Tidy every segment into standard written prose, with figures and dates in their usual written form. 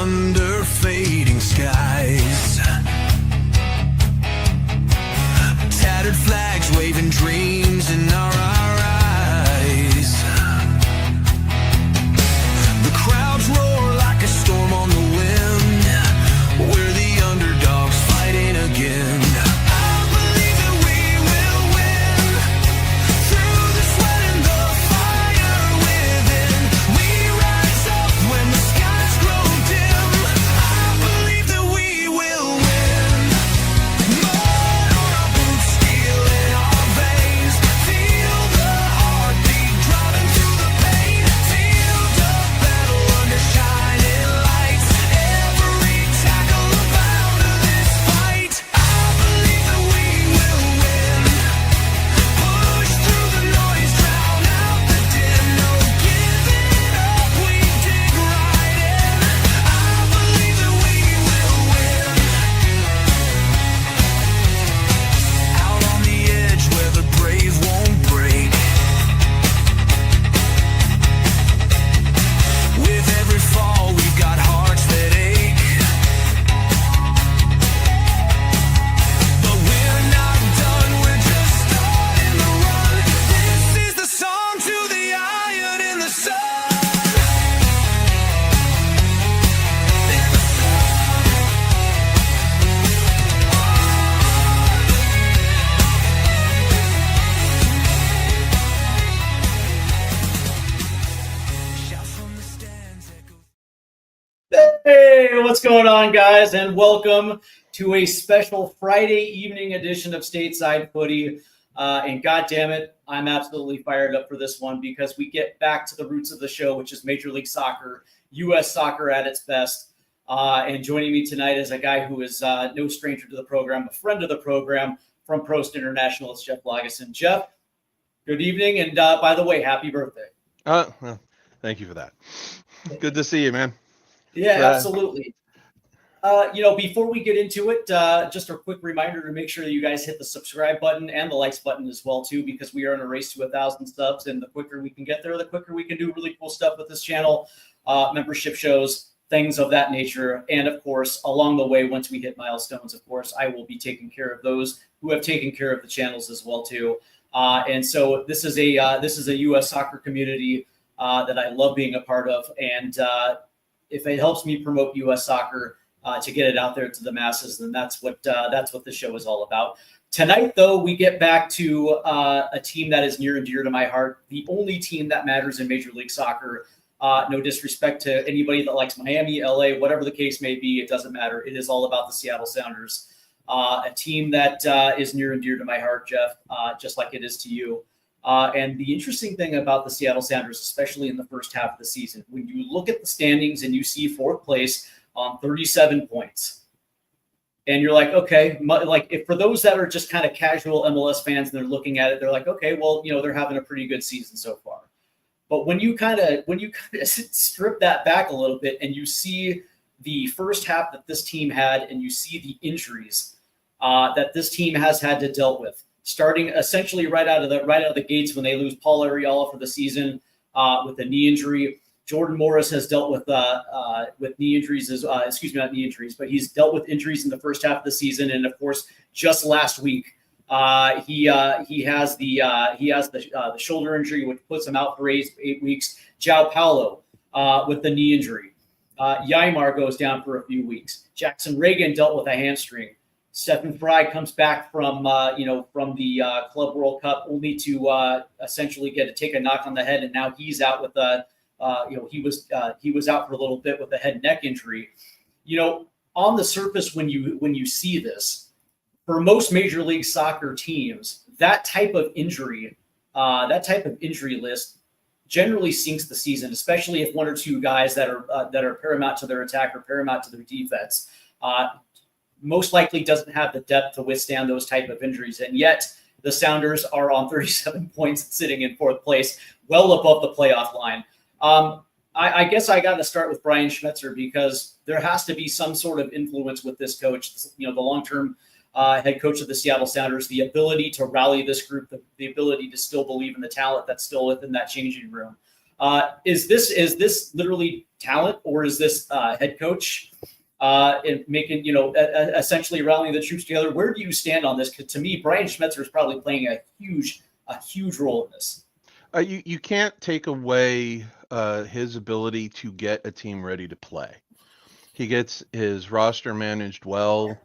under fading skies. Tattered flags waving dreams in our eyes. The crowds roar like a storm on the wind. We're the underdogs fighting again. Hey, what's going on, guys? And welcome to a special Friday evening edition of Stateside Footy. And God damn it, I'm absolutely fired up for this one because we get back to the roots of the show, which is Major League Soccer, U.S. soccer at its best. And joining me tonight is a guy who is no stranger to the program, a friend of the program from Prost International. It's Jeff Lageson. Jeff, good evening. And by the way, happy birthday. Well, thank you for that. Good to see you, man. Yeah, absolutely. Before we get into it, just a quick reminder to make sure that you guys hit the subscribe button and the likes button as well, too, because we are in a race to 1,000 subs. And the quicker we can get there, the quicker we can do really cool stuff with this channel, membership shows, things of that nature. And, of course, along the way, once we hit milestones, of course, I will be taking care of those who have taken care of the channels as well, too. And so this is a U.S. soccer community that I love being a part of. And if it helps me promote U.S. soccer to get it out there to the masses, then that's what the show is all about. Tonight, though, we get back to a team that is near and dear to my heart, the only team that matters in Major League Soccer. No disrespect to anybody that likes Miami, LA, whatever the case may be, it doesn't matter. It is all about the Seattle Sounders, a team that is near and dear to my heart, Jeff, just like it is to you. And the interesting thing about the Seattle Sounders, especially in the first half of the season, when you look at the standings and you see fourth place on 37 points, and you're like, okay, like if for those that are just kind of casual MLS fans and they're looking at it, they're like, okay, well, they're having a pretty good season so far. But when you kind of strip that back a little bit and you see the first half that this team had, and you see the injuries that this team has had to deal with, starting essentially right out of the gates when they lose Paul Arriola for the season with a knee injury. Jordan Morris has dealt with knee injuries not knee injuries, but he's dealt with injuries in the first half of the season. And of course, just last week, he has the shoulder injury, which puts him out for 8 weeks. João Paulo with the knee injury. Yaimar goes down for a few weeks. Jackson Reagan dealt with a hamstring. Stephen Fry comes back from the Club World Cup only to essentially take a knock on the head, and now he's out with he was out for a little bit with a head and neck injury. On the surface, when you see this, for most Major League Soccer teams, that type of injury list generally sinks the season, especially if one or two guys that are paramount to their attack or paramount to their defense most likely doesn't have the depth to withstand those type of injuries. And yet the Sounders are on 37 points, sitting in fourth place, well above the playoff line. I guess I got to start with Brian Schmetzer, because there has to be some sort of influence with this coach, the long-term head coach of the Seattle Sounders, the ability to rally this group, the ability to still believe in the talent that's still within that changing room. Is this literally talent, or is this head coach and making, essentially rallying the troops together? Where do you stand on this? Because to me, Brian Schmetzer is probably playing a huge role in this. You can't take away his ability to get a team ready to play. He gets his roster managed well.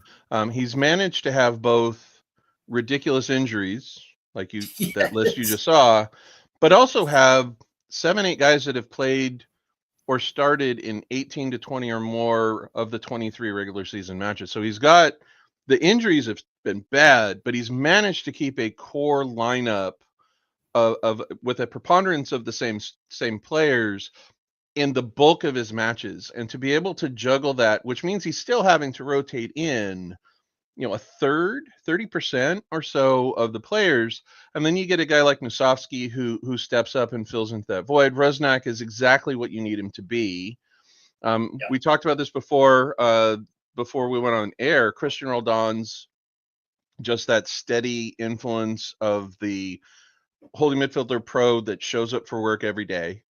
He's managed to have both ridiculous injuries, like that list you just saw, but also have 7-8 guys that have played or started in 18 to 20 or more of the 23 regular season matches. So he's got, the injuries have been bad, but he's managed to keep a core lineup of with a preponderance of the same players in the bulk of his matches, and to be able to juggle that, which means he's still having to rotate in, a third, 30% or so of the players. And then you get a guy like Musovski who steps up and fills into that void. Rusnak is exactly what you need him to be. We talked about this before we went on air. Christian Roldan's just that steady influence of the holding midfielder pro that shows up for work every day.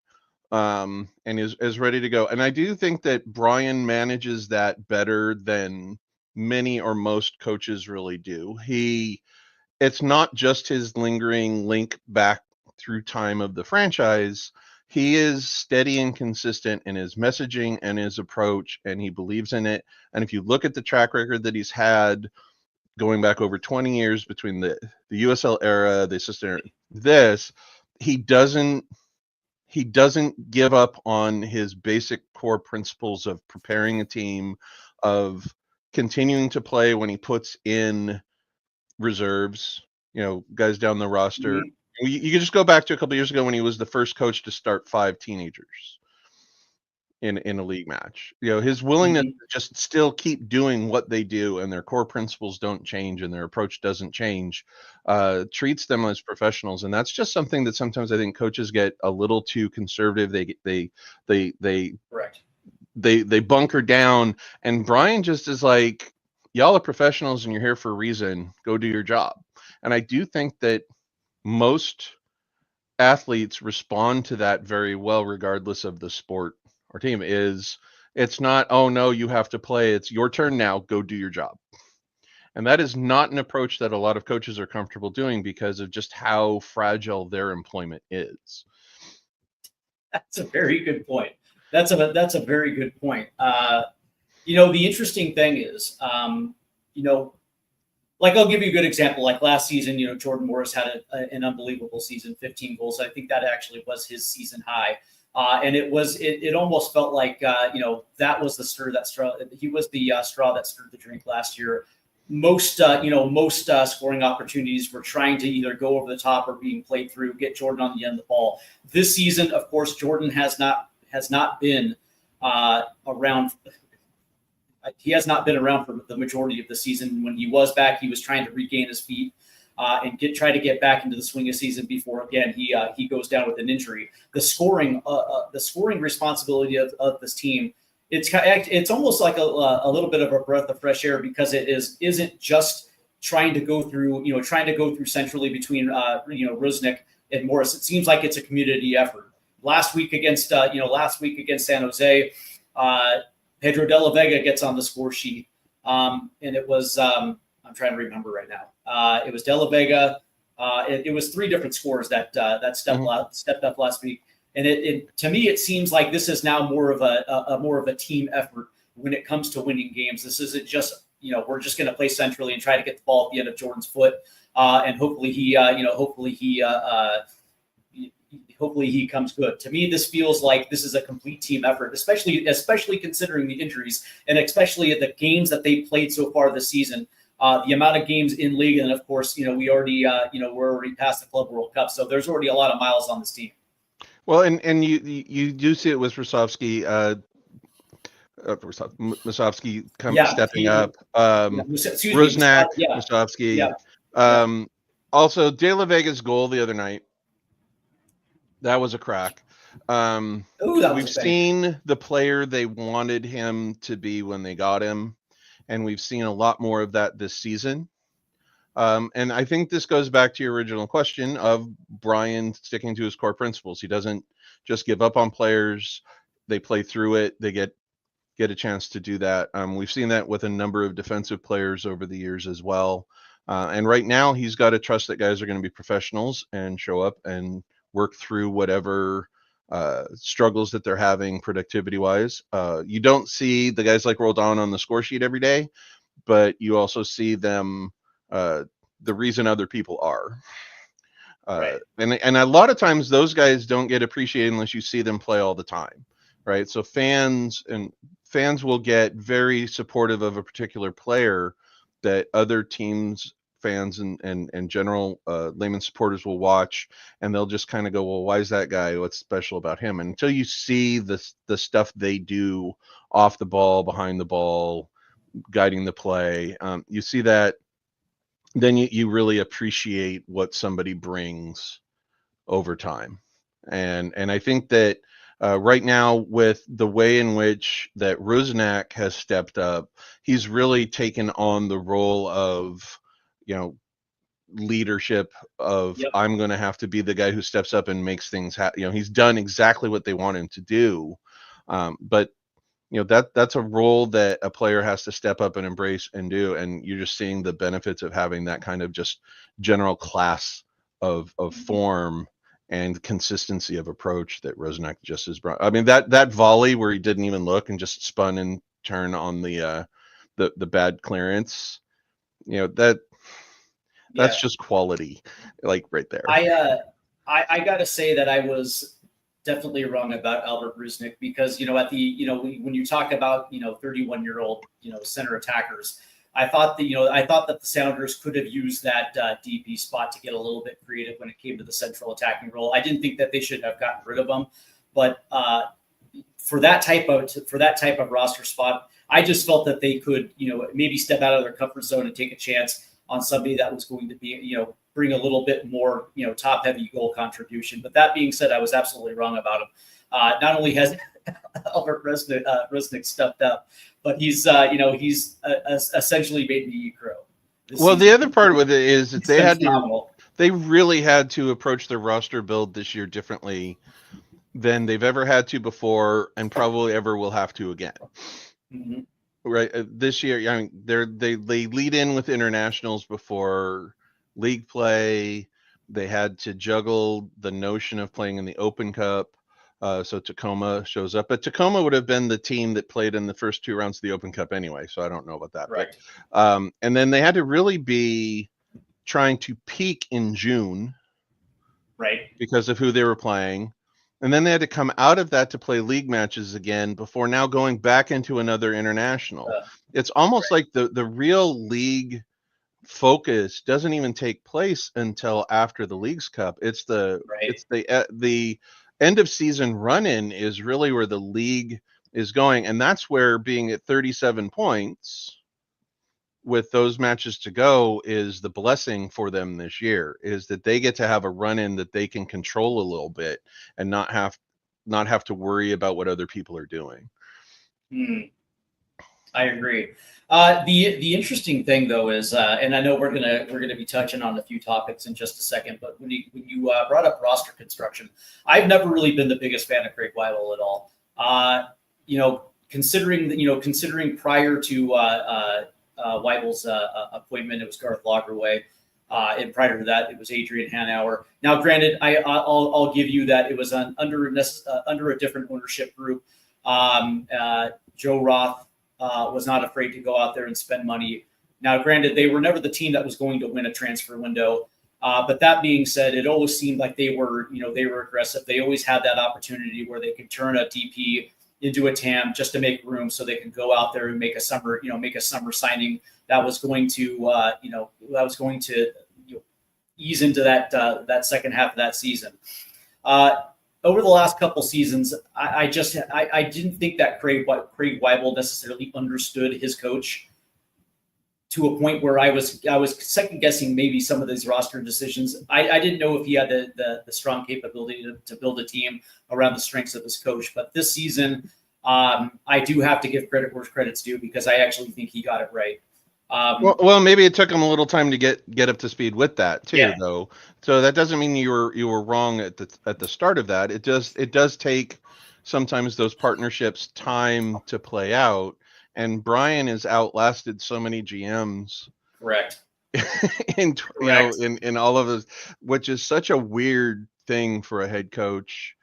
And is ready to go. And I do think that Brian manages that better than many or most coaches really do. It's not just his lingering link back through time of the franchise. He is steady and consistent in his messaging and his approach, and he believes in it. And if you look at the track record that he's had going back over 20 years between the USL era, the assistant, he doesn't give up on his basic core principles of preparing a team, of continuing to play when he puts in reserves, guys down the roster. Mm-hmm. You can just go back to a couple years ago when he was the first coach to start 5 teenagers in a league match. His willingness to just still keep doing what they do, and their core principles don't change and their approach doesn't change, treats them as professionals. And that's just something that sometimes I think coaches get a little too conservative. They bunker down, and Brian just is like, y'all are professionals and you're here for a reason. Go do your job. And I do think that most athletes respond to that very well, regardless of the sport or team. It's not, oh no, you have to play. It's your turn now. Go do your job. And that is not an approach that a lot of coaches are comfortable doing because of just how fragile their employment is. That's a very good point. That's a very good point. The interesting thing is, like, I'll give you a good example. Like last season, Jordan Morris had an unbelievable season, 15 goals. I think that actually was his season high. And it almost felt like, that was the straw. He was the straw that stirred the drink last year. Most scoring opportunities were trying to either go over the top or being played through, get Jordan on the end of the ball. This season, of course, Jordan has not been around. He has not been around for the majority of the season. When he was back, he was trying to regain his feet and try to get back into the swing of season before again he goes down with an injury. The scoring responsibility of this team, it's almost like a little bit of a breath of fresh air, because it isn't just trying to go through centrally between Rusnak and Morris. It seems like it's a community effort. Last week against San Jose, Pedro de la Vega gets on the score sheet, and it was I'm trying to remember right now. It was de la Vega. It was 3 different scores that stepped up last week, and it to me it seems like this is now more of a team effort when it comes to winning games. This isn't just we're just going to play centrally and try to get the ball at the end of Jordan's foot, and hopefully he comes good. To me, this feels like this is a complete team effort, especially considering the injuries and especially the games that they played so far this season. The amount of games in league, and of course, we're already past the Club World Cup, so there's already a lot of miles on this team. Well, and you do see it with Musovski stepping up. Rusnak, Musovski. Also, De La Vega's goal the other night. That was a crack. We've seen the player they wanted him to be when they got him, and we've seen a lot more of that this season. And I think this goes back to your original question of Brian sticking to his core principles. He doesn't just give up on players. they play through it. They get a chance to do that. We've seen that with a number of defensive players over the years as well. And right now, he's got to trust that guys are going to be professionals and show up and work through whatever struggles that they're having productivity-wise. You don't see the guys like roll down on the score sheet every day, but you also see them the reason other people are. Right. And a lot of times those guys don't get appreciated unless you see them play all the time, right? So fans will get very supportive of a particular player that other teams, fans and general layman supporters will watch, and they'll just kind of go, well, why is that guy? What's special about him? And until you see the stuff they do off the ball, behind the ball, guiding the play, you see that, then you really appreciate what somebody brings over time. And I think that right now, with the way in which that Rusnak has stepped up, he's really taken on the role of, leadership of, Yep. I'm going to have to be the guy who steps up and makes things happen. He's done exactly what they want him to do. But that's a role that a player has to step up and embrace and do. And you're just seeing the benefits of having that kind of just general class of form and consistency of approach that Rusnak just has brought. I mean, that volley where he didn't even look and just spun and turned on the bad clearance, that's just quality, like right there. I got to say that I was definitely wrong about Albert Rusnak, because when you talk about 31-year-old center attackers, I thought that the Sounders could have used that DP spot to get a little bit creative when it came to the central attacking role. I didn't think that they should have gotten rid of him, but for that type of roster spot, I just felt that they could maybe step out of their comfort zone and take a chance on somebody that was going to be bring a little bit more top heavy goal contribution. But that being said, I was absolutely wrong about him. Not only has Albert Rusnak stepped up, but he's essentially made me eat crow. Well, the other part with it is that they really had to approach their roster build this year differently than they've ever had to before, and probably ever will have to again. Mm-hmm. Right, this year, they lead in with internationals before league play. They had to juggle the notion of playing in the Open Cup. So Tacoma shows up, but Tacoma would have been the team that played in the first 2 rounds of the Open Cup anyway. So I don't know about that. Right. But, and then they had to really be trying to peak in June, right, because of who they were playing. And then they had to come out of that to play league matches again before now going back into another international. It's almost like the real league focus doesn't even take place until after the Leagues Cup. It's the end of season run-in is really where the league is going. And that's where being at 37 points with those matches to go is the blessing for them this year, is that they get to have a run-in that they can control a little bit and not have to worry about what other people are doing. I agree. The interesting thing though is, and I know we're gonna be touching on a few topics in just a second, but when you brought up roster construction, I've never really been the biggest fan of Craig Weibel at all. Considering prior to Weibel's appointment, it was Garth Lagerwey, and prior to that, it was Adrian Hanauer. Now, granted, I'll give you that it was under a different ownership group. Joe Roth was not afraid to go out there and spend money. Now, granted, they were never the team that was going to win a transfer window. But that being said, it always seemed like they were aggressive. They always had that opportunity where they could turn a DP into a TAM just to make room so they can go out there and make a summer signing that was going to ease into that second half of that season. Over the last couple seasons, I didn't think that Craig Weibel necessarily understood his coach to a point where I was second guessing maybe some of these roster decisions. I didn't know if he had the strong capability to build a team around the strengths of his coach. But this season, I do have to give credit where credit's due, because I actually think he got it right. Well, maybe it took him a little time to get up to speed with that too, though. So that doesn't mean you were wrong at the start of that. It does take sometimes those partnerships time to play out. And Brian has outlasted so many GMs Correct. in Correct. in all of those, which is such a weird thing for a head coach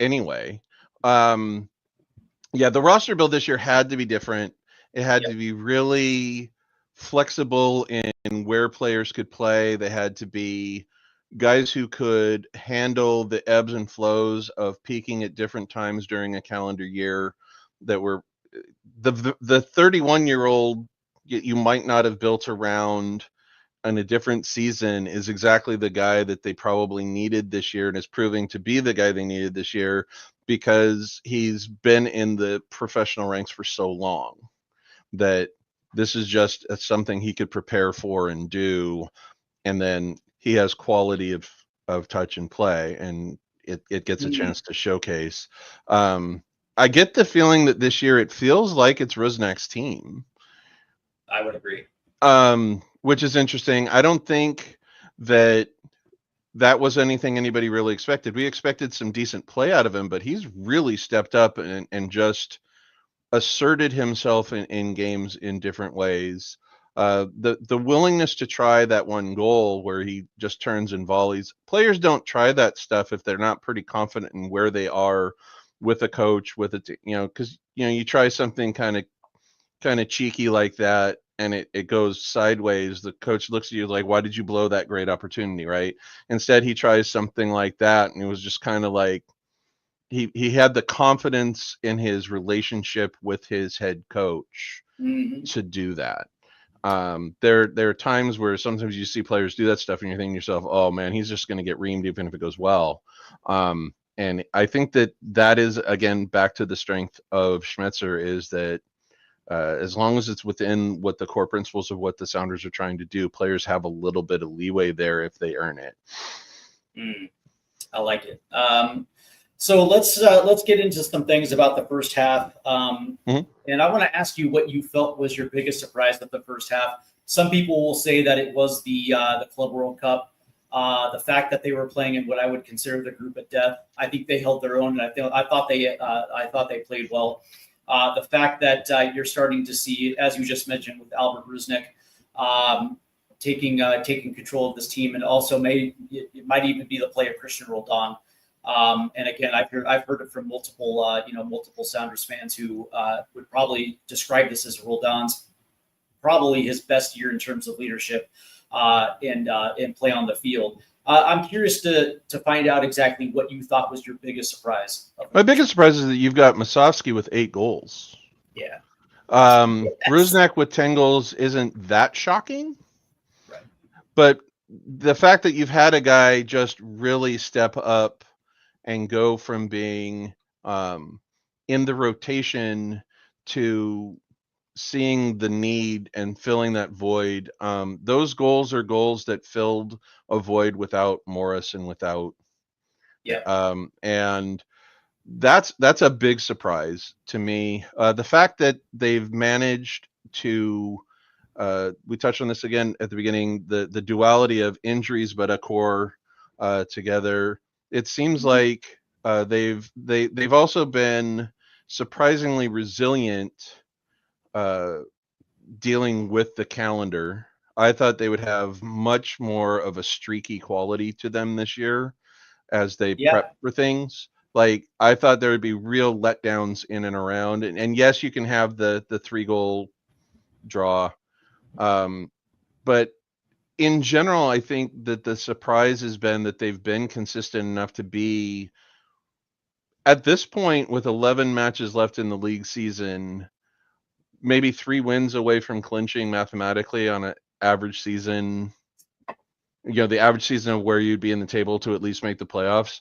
anyway. Yeah, the roster build this year had to be different. It had to be really flexible in where players could play. They had to be guys who could handle the ebbs and flows of peaking at different times during a calendar year, that were the 31-year-old you might not have built around in a different season is exactly the guy that they probably needed this year, and is proving to be the guy they needed this year because he's been in the professional ranks for so long that this is just something he could prepare for and do. And then he has quality of touch and play, and it gets a chance to showcase. I get the feeling that this year it feels like it's Rusnak's team. I would agree. Which is interesting. I don't think that was anything anybody really expected. We expected some decent play out of him, but he's really stepped up and just asserted himself in games in different ways. The willingness to try that one goal where he just turns and volleys. Players don't try that stuff if they're not pretty confident in where they are with a coach, with because you try something kind of cheeky like that and it goes sideways. The coach looks at you like, why did you blow that great opportunity, right? Instead, he tries something like that, and it was just kind of like he had the confidence in his relationship with his head coach to do that. There are times where sometimes you see players do that stuff and you're thinking to yourself, oh man, he's just going to get reamed even if it goes well. And I think that is, again, back to the strength of Schmetzer, is that as long as it's within what the core principles of what the Sounders are trying to do, players have a little bit of leeway there if they earn it. I like it. So let's get into some things about the first half. And I want to ask you what you felt was your biggest surprise of the first half. Some people will say that it was the Club World Cup. The fact that they were playing in what I would consider the group of death. I think they held their own, and I thought they played well. The fact that you're starting to see, as you just mentioned, with Albert Rusnak taking control of this team, and also it might even be the play of Christian Roldan. And again, I've heard it from multiple Sounders fans who would probably describe this as Roldan's probably his best year in terms of leadership and play on the field. I'm curious to find out exactly what you thought was your biggest surprise. My biggest surprise is that you've got Musovski with 8 goals. Yeah. Rusnak with 10 goals isn't that shocking. Right. But the fact that you've had a guy just really step up and go from being in the rotation to seeing the need and filling that void, those goals are goals that filled a void without Morris and without and that's a big surprise to me. The fact that they've managed to we touched on this again at the beginning, the duality of injuries but a core together. It seems like they've also been surprisingly resilient dealing with the calendar. I thought they would have much more of a streaky quality to them this year as they prep for things. Like, I thought there would be real letdowns in and around. And yes, you can have the 3-goal draw. But in general, I think that the surprise has been that they've been consistent enough to be, at this point, with 11 matches left in the league season, maybe 3 wins away from clinching mathematically on an average season, the average season of where you'd be in the table to at least make the playoffs.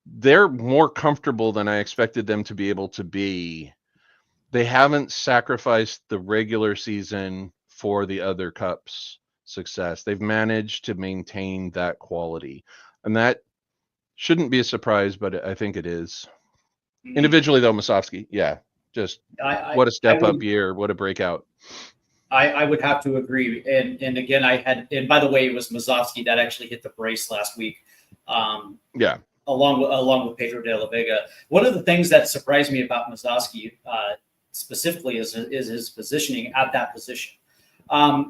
They're more comfortable than I expected them to be able to be. They haven't sacrificed the regular season for the other cups success. They've managed to maintain that quality, and that shouldn't be a surprise, but I think it is. Individually, though, Musovski, just what a step up year, what a breakout. I would have to agree. And again, and by the way, it was Musovski that actually hit the brace last week. along with Pedro de la Vega. One of the things that surprised me about Mazowski specifically is his positioning at that position. I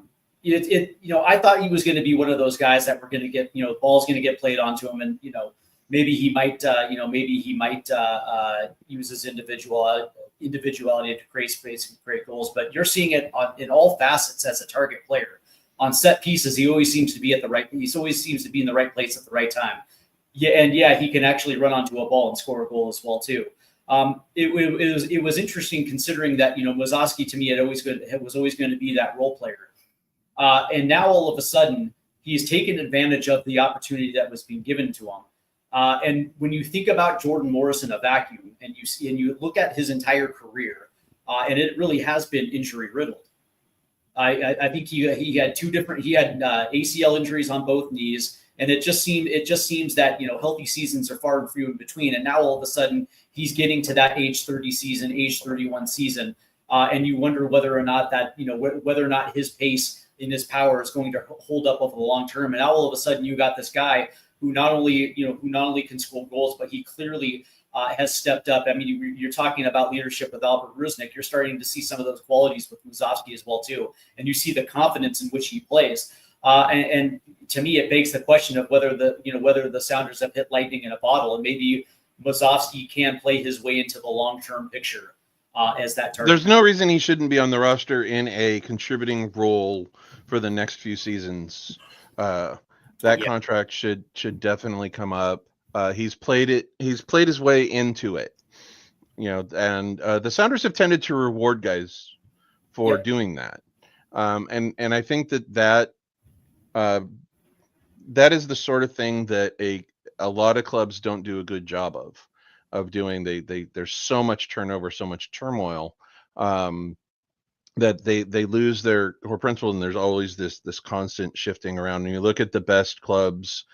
thought he was going to be one of those guys that were going to get, the ball's going to get played onto him, and maybe he might use his individuality to create space and create goals. But you're seeing it in all facets as a target player. On set pieces, he always seems to be in the right place at the right time. He can actually run onto a ball and score a goal as well too. It was interesting considering that Mazowski to me was always going to be that role player. And now all of a sudden, he's taken advantage of the opportunity that was being given to him. And when you think about Jordan Morris in a vacuum, and you look at his entire career, and it really has been injury riddled. I think he had ACL injuries on both knees, and it just seems that healthy seasons are far and few in between. And now all of a sudden, he's getting to that age 30 season, age 31 season, and you wonder whether or not his pace in his power is going to hold up over the long term. And now all of a sudden you got this guy who not only can score goals, but he clearly has stepped up. I mean, you're talking about leadership with Albert Rusnak. You're starting to see some of those qualities with Mazowski as well too. And you see the confidence in which he plays. And to me, it begs the question of whether the Sounders have hit lightning in a bottle, and maybe Mazowski can play his way into the long-term picture as that target. There's no reason he shouldn't be on the roster in a contributing role for the next few seasons. Contract should definitely come up. He's played his way into it, and the Sounders have tended to reward guys for doing that. And I think that is the sort of thing that a lot of clubs don't do a good job of doing. There's so much turnover, so much turmoil, that they lose their core principle, and there's always this constant shifting around. And you look at the best clubs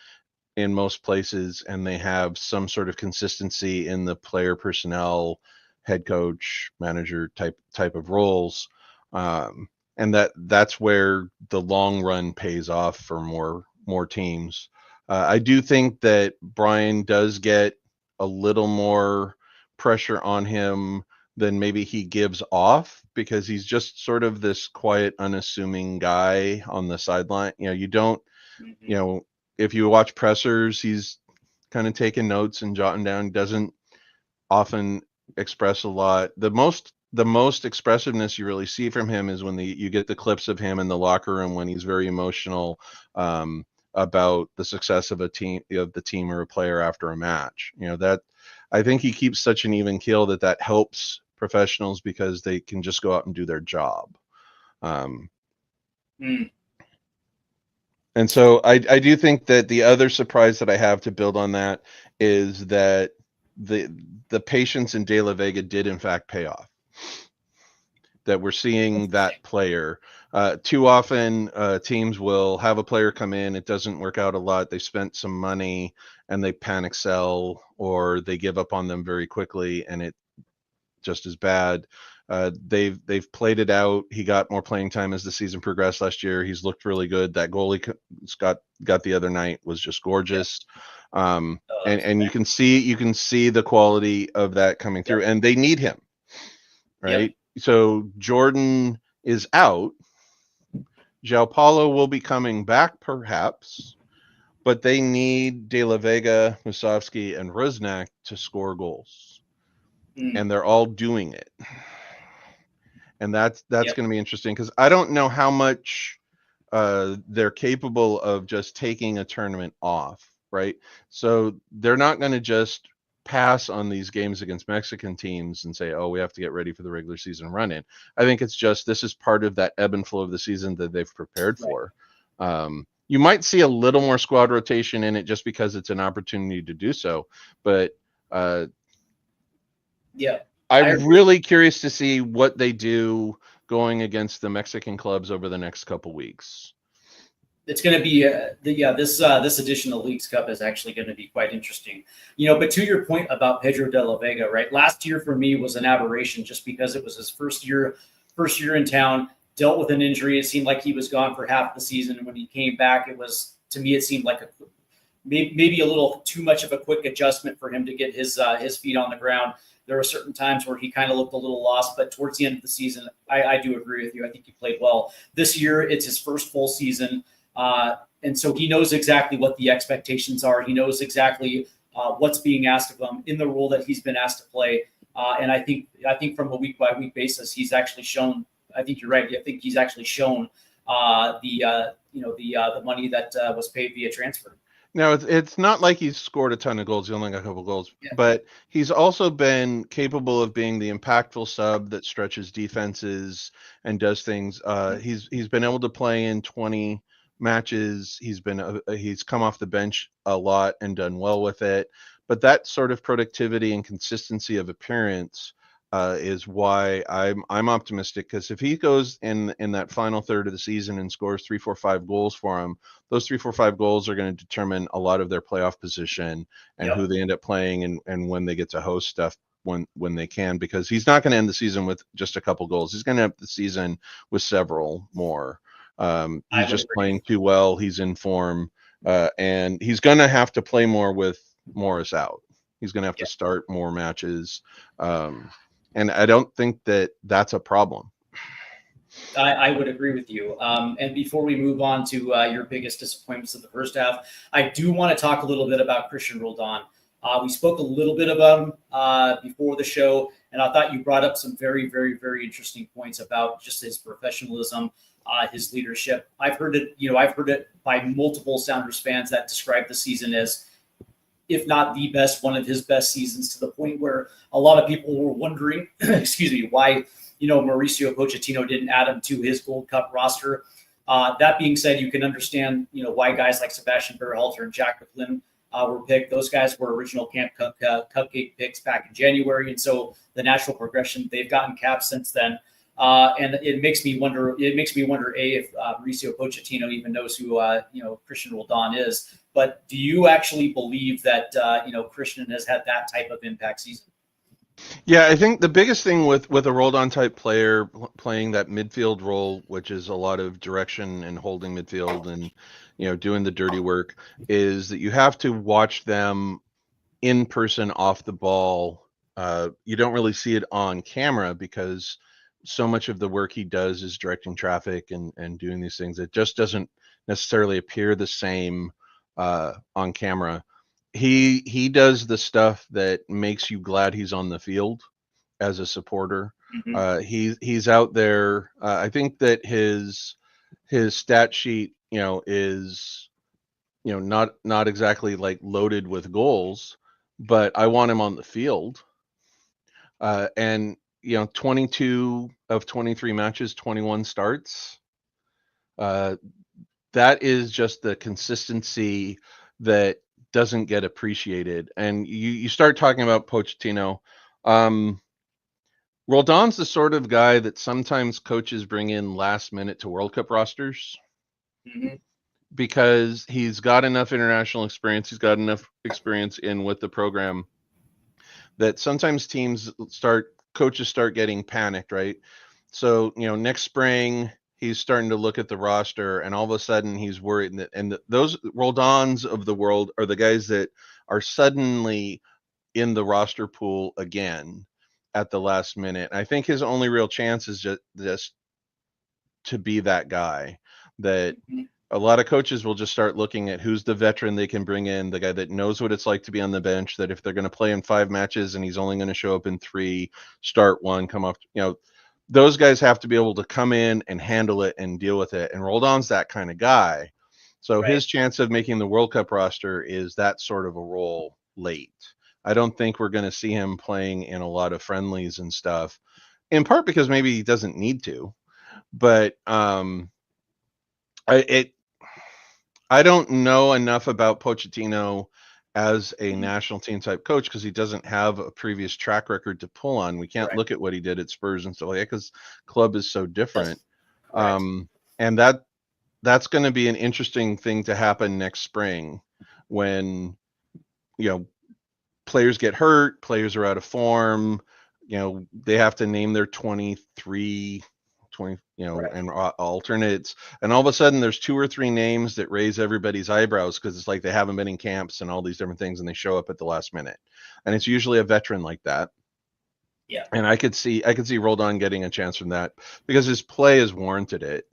in most places, and they have some sort of consistency in the player personnel, head coach, manager type of roles, and that's where the long run pays off for more teams. I do think that Brian does get a little more pressure on him than maybe he gives off, because he's just sort of this quiet, unassuming guy on the sideline. You don't, if you watch pressers, he's kind of taking notes and jotting down, doesn't often express a lot. The most expressiveness you really see from him is when you get the clips of him in the locker room when he's very emotional about the success of the team or a player after a match. That I think he keeps such an even keel that helps professionals, because they can just go out and do their job. And so I do think that the other surprise that I have to build on that is that the patience in De La Vega did in fact pay off. That we're seeing that player. Too often teams will have a player come in, it doesn't work out a lot, they spent some money and they panic sell, or they give up on them very quickly and it just as bad. They've played it out. He got more playing time as the season progressed last year. He's looked really good. That goal he got the other night was just gorgeous. And you can see the quality of that coming through, and they need him, right? So Jordan is out. João Paulo will be coming back perhaps, but they need De La Vega, Mazowski, and Rusnak to score goals. And they're all doing it. And that's going to be interesting, because I don't know how much they're capable of just taking a tournament off, right? So they're not going to just pass on these games against Mexican teams and say, oh, we have to get ready for the regular season run-in. I think it's just this is part of that ebb and flow of the season that they've prepared for. You might see a little more squad rotation in it just because it's an opportunity to do so. But I'm really curious to see what they do going against the Mexican clubs over the next couple weeks. It's going to be this edition of Leagues Cup is actually going to be quite interesting. But to your point about Pedro de la Vega, right? Last year for me was an aberration just because it was his first year in town, dealt with an injury. It seemed like he was gone for half the season. And when he came back, it seemed like maybe a little too much of a quick adjustment for him to get his feet on the ground. There were certain times where he kind of looked a little lost, but towards the end of the season, I do agree with you. I think he played well. This year, it's his first full season, and so he knows exactly what the expectations are. He knows exactly what's being asked of him in the role that he's been asked to play. And I think from a week by week basis, he's actually shown. I think you're right. I think he's actually shown the money that was paid via transfer. No, it's not like he's scored a ton of goals. He only got a couple goals, Yeah. but he's also been capable of being the impactful sub that stretches defenses and does things. He's been able to play in 20 matches. He's come off the bench a lot and done well with it. But that sort of productivity and consistency of appearance is why I'm optimistic, because if he goes in that final third of the season and scores 3, 4, 5 goals for him, those 3, 4, 5 goals are going to determine a lot of their playoff position and who they end up playing and when they get to host stuff when they can, because he's not going to end the season with just a couple goals. He's going to end the season with several more. He's just playing too well. He's in form, and he's going to have to play more with Morris out. He's going to have to start more matches. And I don't think that's a problem. I would agree with you. And before we move on to your biggest disappointments of the first half, I do want to talk a little bit about Christian Roldan. We spoke a little bit about him before the show, and I thought you brought up some very, very, very interesting points about just his professionalism, his leadership. I've heard it by multiple Sounders fans that describe the season as, if not the best, one of his best seasons, to the point where a lot of people were wondering, why, Mauricio Pochettino didn't add him to his Gold Cup roster. That being said, you can understand, why guys like Sebastian Berhalter and Jack McLean were picked. Those guys were original Camp Cupcake picks back in January, and so the natural progression, they've gotten caps since then. And it makes me wonder. If Mauricio Pochettino even knows who Christian Roldan is. But do you actually believe that Christian has had that type of impact season? Yeah, I think the biggest thing with a Roldan type player playing that midfield role, which is a lot of direction and holding midfield and doing the dirty work, is that you have to watch them in person off the ball. You don't really see it on camera because so much of the work he does is directing traffic and doing these things. It just doesn't necessarily appear the same on camera. He does the stuff that makes you glad he's on the field as a supporter. Mm-hmm. He's out there. I think that his stat sheet, is not exactly like loaded with goals, but I want him on the field. And 22 of 23 matches, 21 starts. That is just the consistency that doesn't get appreciated. And you start talking about Pochettino. Roldan's the sort of guy that sometimes coaches bring in last minute to World Cup rosters. Mm-hmm. Because he's got enough international experience. He's got enough experience with the program that sometimes coaches start getting panicked, right? So, next spring, he's starting to look at the roster, and all of a sudden he's worried those Roldans of the world are the guys that are suddenly in the roster pool again at the last minute. I think his only real chance is just to be that guy that a lot of coaches will just start looking at who's the veteran they can bring in, the guy that knows what it's like to be on the bench, that if they're going to play in 5 matches and he's only going to show up in 3, start 1, come off, those guys have to be able to come in and handle it and deal with it. And Roldan's that kind of guy. So his chance of making the World Cup roster is that sort of a role late. I don't think we're going to see him playing in a lot of friendlies and stuff, in part because maybe he doesn't need to. But I don't know enough about Pochettino as a national team type coach because he doesn't have a previous track record to pull on. We can't look at what he did at Spurs and stuff like that because club is so different. And that's going to be an interesting thing to happen next spring when, players get hurt, players are out of form, they have to name their 23 20, Right. and alternates. And all of a sudden there's 2 or 3 names that raise everybody's eyebrows because it's like they haven't been in camps and all these different things, and they show up at the last minute. And it's usually a veteran like that. Yeah. And I could see Roldan getting a chance from that because his play has warranted it.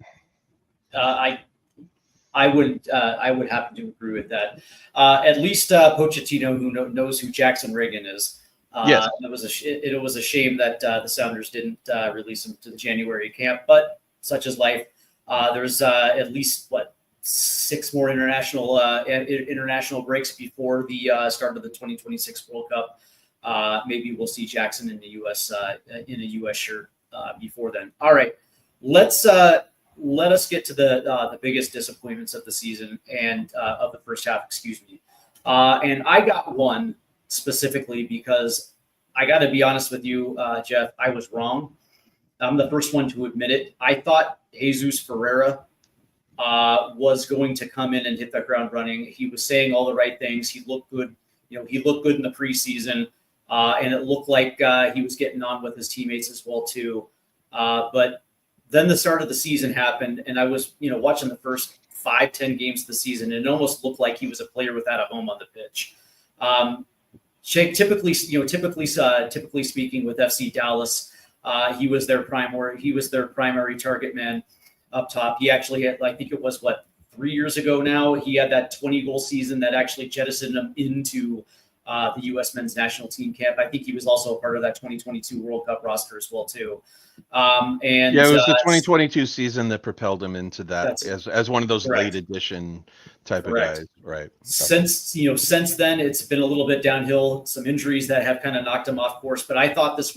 I would happen to agree with that. At least Pochettino, who knows who Jackson Reagan is. Yes. It was a shame that the Sounders didn't release him to the January camp, but such is life. There's at least 6 more international breaks before the start of the 2026 World Cup. Maybe we'll see Jackson in the U.S. In a U.S. shirt before then. All right, let us get to the biggest disappointments of the season and of the first half. Excuse me. And I got one specifically because I got to be honest with you, Jeff. I was wrong. I'm the first one to admit it. I thought Jesus Ferreira was going to come in and hit the ground running. He was saying all the right things. He looked good. He looked good in the preseason, and it looked like he was getting on with his teammates as well too. But then the start of the season happened, and I was, watching the first 5-10 games of the season, and it almost looked like he was a player without a home on the pitch. Typically speaking, with FC Dallas, he was their primary target man up top. He actually had, I think it was 3 years ago now, he had that 20-goal season that actually jettisoned him into the U.S. men's national team camp. I think he was also a part of that 2022 World Cup roster as well too. It was the 2022 season that propelled him into that as one of those correct. late edition type of guys, right? Since then, it's been a little bit downhill. Some injuries that have kind of knocked him off course. But I guess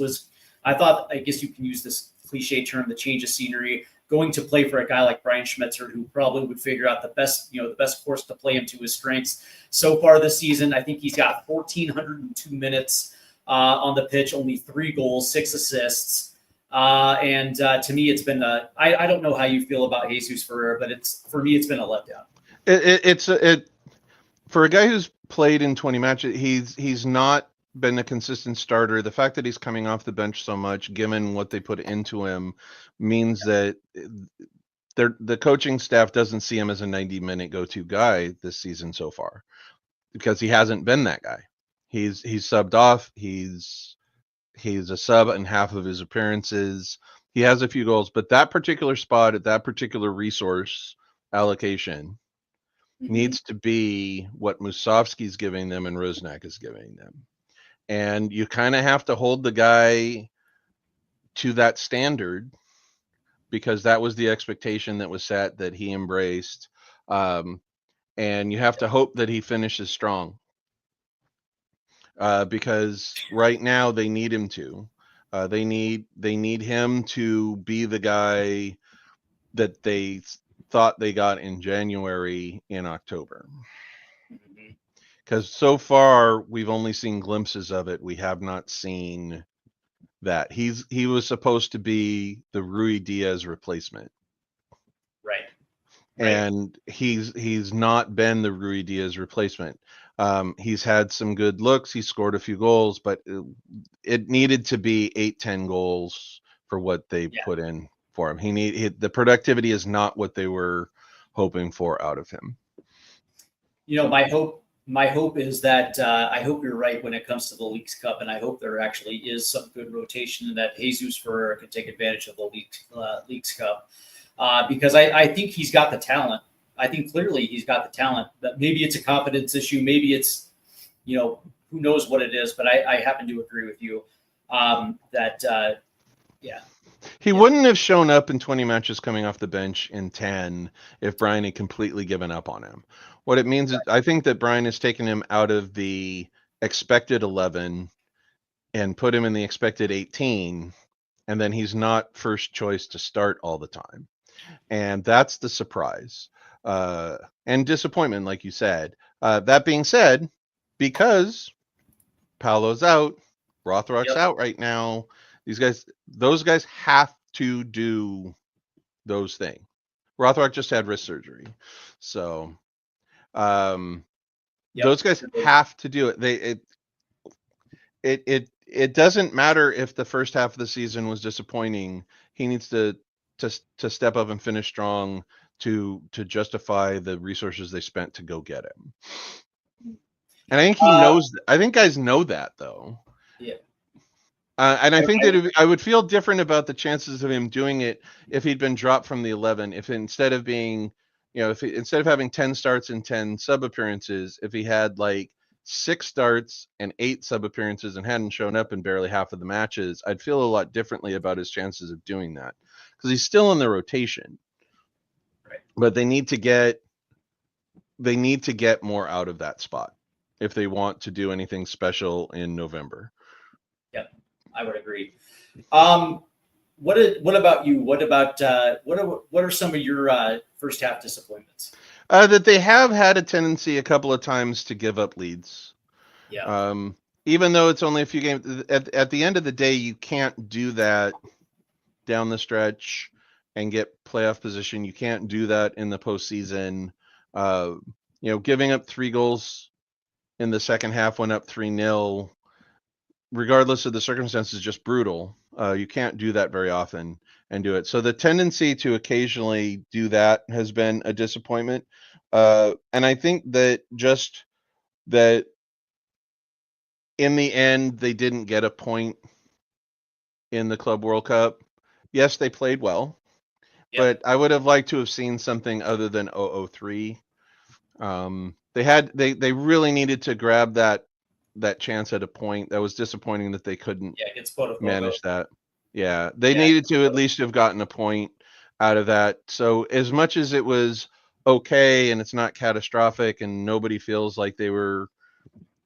you can use this cliche term, the change of scenery. Going to play for a guy like Brian Schmetzer, who probably would figure out the best course to play him to his strengths. So far this season, I think he's got 1,402 minutes on the pitch, only 3 goals, 6 assists. And to me, it's been I don't know how you feel about Jesus Ferreira, but for me, it's been a letdown. It's for a guy who's played in 20 matches, he's not been a consistent starter. The fact that he's coming off the bench so much, given what they put into him, means that the coaching staff doesn't see him as a 90-minute go-to guy this season so far, because he hasn't been that guy. He's subbed off. He's a sub in half of his appearances. He has a few goals, but that particular spot at that particular resource allocation needs to be what Musovski's giving them and Rosnak is giving them. And you kind of have to hold the guy to that standard, because that was the expectation that was set, that he embraced. And you have to hope that he finishes strong. Because right now they need him to. They need him to be the guy that they thought they got in January, in October. Because so far we've only seen glimpses of it. We have not seen that. He was supposed to be the Rui Diaz replacement. Right. And he's not been the Rui Diaz replacement. He's had some good looks. He scored a few goals, but it needed to be 8-10 goals for what they put in for him. The productivity is not what they were hoping for out of him. My hope is that I hope you're right when it comes to the Leagues Cup, and I hope there actually is some good rotation and that Jesus Ferreira can take advantage of the Leagues Cup, because I think he's got the talent. I think clearly he's got the talent. But maybe it's a confidence issue. Maybe it's, who knows what it is. But I happen to agree with you that. He wouldn't have shown up in 20 matches coming off the bench in 10 if Brian had completely given up on him. What it means is, I think that Brian has taken him out of the expected 11 and put him in the expected 18, and then he's not first choice to start all the time. And that's the surprise and disappointment, like you said. That being said, because Paolo's out, Rothrock's out right now, those guys have to do those things. Rothrock just had wrist surgery, so those guys have to do it. It doesn't matter if the first half of the season was disappointing. He needs to to step up and finish strong to justify the resources they spent to go get him. And I think he knows. I think guys know that though. Yeah. And I think that I would feel different about the chances of him doing it if he'd been dropped from the 11. If instead of being, instead of having 10 starts and 10 sub appearances, if he had like 6 starts and 8 sub appearances and hadn't shown up in barely half of the matches, I'd feel a lot differently about his chances of doing that because he's still in the rotation. Right. But they need to get more out of that spot if they want to do anything special in November. Yep, I would agree. What about you? What are some of your first half disappointments? That they have had a tendency a couple of times to give up leads. Yeah. Even though it's only a few games, at the end of the day, you can't do that down the stretch and get playoff position. You can't do that in the postseason. Giving up 3 goals in the second half, went up 3-0, regardless of the circumstances, just brutal. You can't do that very often and do it. So the tendency to occasionally do that has been a disappointment. And I think that in the end, they didn't get a point in the Club World Cup. Yes, they played well, but I would have liked to have seen something other than 0-3. They really needed to grab that chance at a point. That was disappointing that they couldn't manage that. Yeah, they needed to at least have gotten a point out of that. So as much as it was okay and it's not catastrophic and nobody feels like they were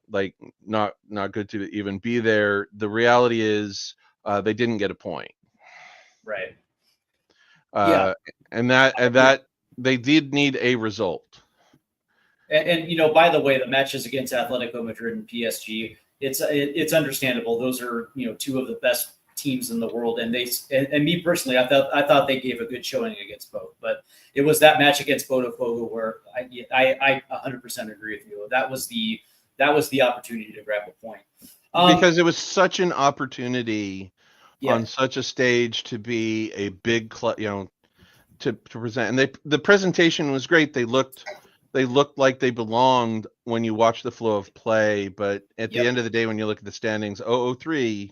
like not good to even be there, the reality is they didn't get a point. Right. And that they did need a result. And by the way, the matches against Atletico Madrid and PSG, it's understandable. Those are 2 of the best teams in the world, and me personally, I thought they gave a good showing against both. But it was that match against Botafogo where I 100% agree with you. That was the opportunity to grab a point because it was such an opportunity on such a stage to be a big to present, and the presentation was great. They looked like they belonged when you watch the flow of play, but at the end of the day, when you look at the standings, 0-3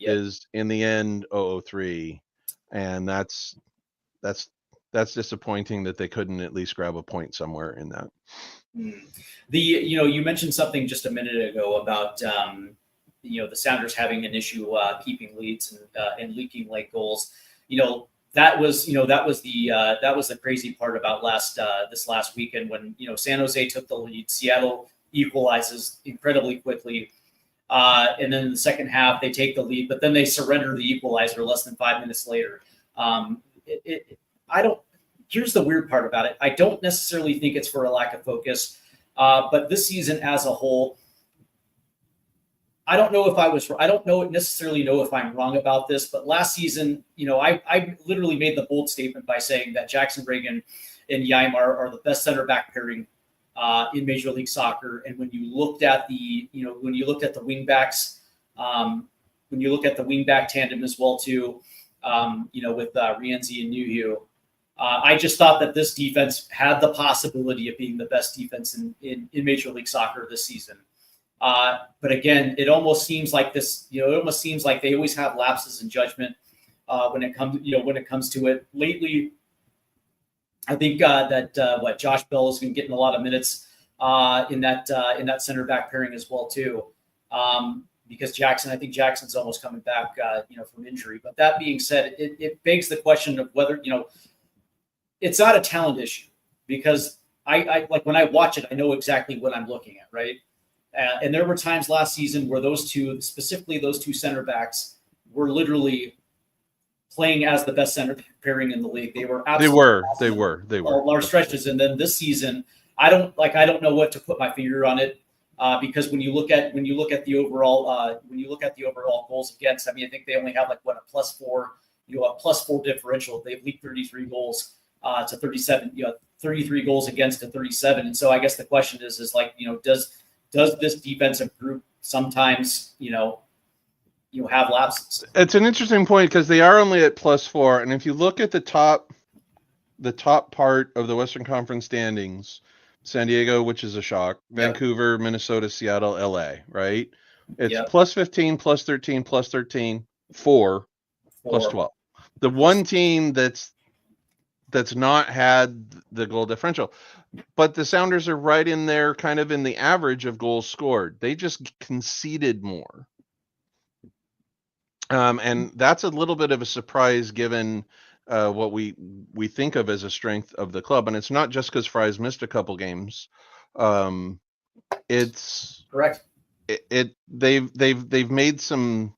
is in the end 0-3, and that's disappointing that they couldn't at least grab a point somewhere in that. You mentioned something just a minute ago about the Sounders having an issue keeping leads and leaking late goals. That was the crazy part about this last weekend when San Jose took the lead, Seattle equalizes incredibly quickly, and then in the second half they take the lead, but then they surrender the equalizer less than 5 minutes later. Here's the weird part about it. I don't necessarily think it's for a lack of focus, but this season as a whole, I don't necessarily know if I'm wrong about this, but last season, I literally made the bold statement by saying that Jackson Reagan and Yaimar are the best center back pairing in Major League Soccer. And when you looked at the wing backs, when you look at the wing back tandem as well too, with Rienzi and Nuhu, I just thought that this defense had the possibility of being the best defense in Major League Soccer this season. But again, it almost seems like they always have lapses in judgment when it comes to it. Lately, I think that Josh Bell has been getting a lot of minutes in that center back pairing as well too, because I think Jackson's almost coming back from injury. But that being said, it begs the question of whether it's not a talent issue, because I like when I watch it, I know exactly what I'm looking at, right? And there were times last season where specifically those two center backs, were literally playing as the best center pairing in the league. They were absolutely they were large stretches. And then this season, I don't know what to put my finger on it, because when you look at the overall goals against, I mean, I think they only have a +4 differential. They've leaked 33 goals to 37, 33 goals against to 37. And so I guess the question is does this defensive group sometimes, have lapses. It's an interesting point because they are only at +4, and if you look at the top part of the Western Conference standings, San Diego, which is a shock, Vancouver, Minnesota, Seattle, LA, right? It's +15, +13, +13, 4, +12. The one team that's not had the goal differential, but the Sounders are right in there, kind of in the average of goals scored. They just conceded more. And that's a little bit of a surprise given what we think of as a strength of the club. And it's not just because Fry's missed a couple games. It's correct. They've made some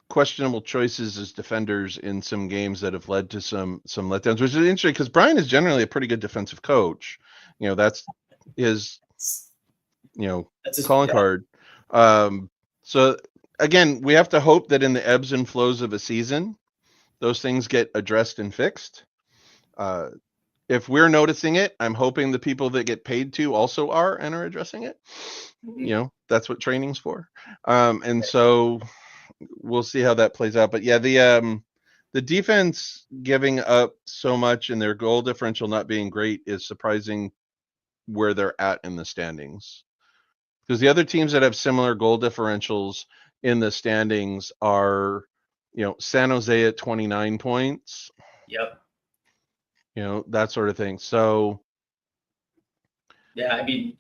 questionable choices as defenders in some games that have led to some letdowns, which is interesting because Brian is generally a pretty good defensive coach. That's his calling card. So again, we have to hope that in the ebbs and flows of a season, those things get addressed and fixed. If we're noticing it, I'm hoping the people that get paid to also are and are addressing it. That's what training's for. And so we'll see how that plays out. But yeah, the defense giving up so much and their goal differential not being great is surprising where they're at in the standings. Because the other teams that have similar goal differentials in the standings are, San Jose at 29 points. Yep. That sort of thing. So, yeah, I mean,